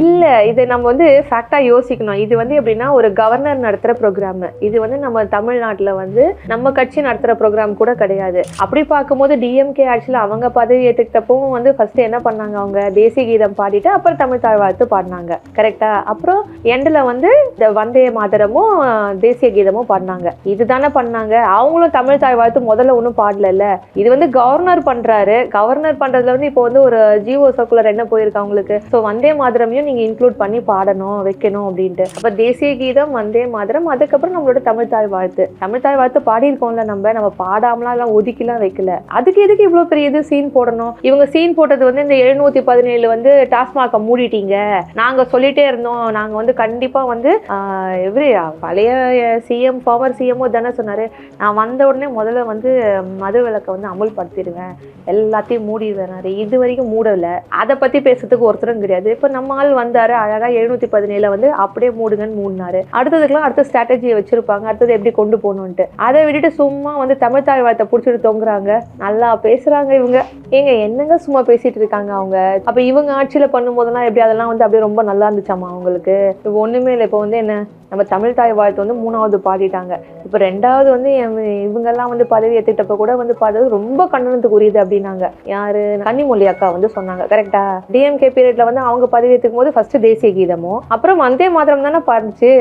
இல்ல இது நம்ம வந்து ஃபேக்டா யோசிக்கணும். இது வந்து எப்படின்னா ஒரு கவர்னர் நடத்துற ப்ரோக்ராம். இது வந்து நம்ம தமிழ்நாட்டுல வந்து நம்ம கட்சி நடத்துற ப்ரோக்ராம் கூட கிடையாது. அப்படி பார்க்கும்போது டிஎம்கே ஆட்சியில் அவங்க பதவி ஏற்றுக்கிட்டப்பவும் வந்து ஃபர்ஸ்ட் என்ன பண்ணாங்க, அவங்க தேசிய கீதம் பாடிட்டு அப்புறம் தமிழ் தாய் வாழ்த்து பாடினாங்க. கரெக்டா? அப்புறம் எண்டில் வந்து இந்த வந்தே மாதரமும் தேசிய கீதமும் பாடினாங்க. இதுதானே பண்ணாங்க. அவங்களும் தமிழ் தாய் வாழ்த்து முதல்ல ஒன்றும் பாடல. இது வந்து கவர்னர் பண்றாரு. கவர்னர் பண்றதுல வந்து இப்போ வந்து ஒரு ஜிஓ சர்க்குலர் என்ன போயிருக்கு அவங்களுக்கு. ஸோ வந்தே மாதரமையும் நீங்க இன்க்ளூட் பண்ணி பாடணும் வைக்கணும் அப்படின்ட்டு. அப்ப தேசிய கீதம் வந்தே மாதரம், அதுக்கப்புறம் நம்மளோட தமிழ் தாய் வாழ்த்து. தமிழ் தாய் வாழ்த்து பாடியிருக்கோம்ல, நம்ம பாடாமலாம் எல்லாம் ஒதுக்கிலாம் வைக்கல. அதுக்கு எதுக்கு இவ்வளவு பெரிய இது சீன் போடணும்? இவங்க சீன் போட்டது வந்து இந்த 717 வந்து டாஸ்மாக மூடிட்டீங்க, நாங்க சொல்லிட்டே இருந்தோம், நாங்க வந்து கண்டிப்பா வந்து பழைய சிஎம் ஃபார்மர் சிஎம்ஓ தானே சொன்னாரு, நான் வந்த உடனே முதல்ல வந்து மது விலக்கை வந்து அமுல்படுத்திடுவேன், எல்லாத்தையும் மூடிடுவேன். இது வரைக்கும் மூடல. அதை பத்தி பேசுறதுக்கு ஒருத்தரும் கிடையாது. இப்ப நம்ம ஆள் வந்தாரு, அழகா 717 வந்து அப்படியே மூடுங்கன்னு மூடினாரு. அடுத்ததுக்கெல்லாம் அடுத்த ஸ்ட்ராட்டஜியை வச்சிருப்பாங்க, அடுத்தது எப்படி கொண்டு போகணும்ட்டு. அதை விட்டுட்டு சும்மா வந்து தமிழ் தாய் வார்த்தை புடிச்சிட்டு தொங்குறாங்க. நல்லா பேசுறாங்க இவங்க. ஏங்க என்னங்க சும்மா பேசிட்டு இருக்காங்க அவங்க? அப்ப இவங்க ஆட்சியில பண்ணும் போதெல்லாம் எப்படி அதெல்லாம் வந்து அப்படியே ரொம்ப நல்லா இருந்துச்சாமா அவங்களுக்கு? இப்ப ஒண்ணுமே இல்லை. இப்ப வந்து என்ன, நம்ம தமிழ் தாய் வாழ்த்து வந்து 3வது பாடிட்டாங்க. இப்ப 2வது வந்து இவங்கெல்லாம் வந்து பதவி ஏற்றுக்கிட்டப்ப கூட வந்து பாடுறது ரொம்ப கண்டனத்துக்கு உரியது அப்படின்னாங்க. யாரு? கன்னிமொழி அக்கா வந்து சொன்னாங்க. கரெக்டா? டிஎம்கே பீரியட்ல வந்து அவங்க பதவி ஏற்றுக்கும் போது ஃபர்ஸ்ட் தேசிய கீதமும் அப்புறம் வந்தே மாதரம் தானே பாடுச்சு.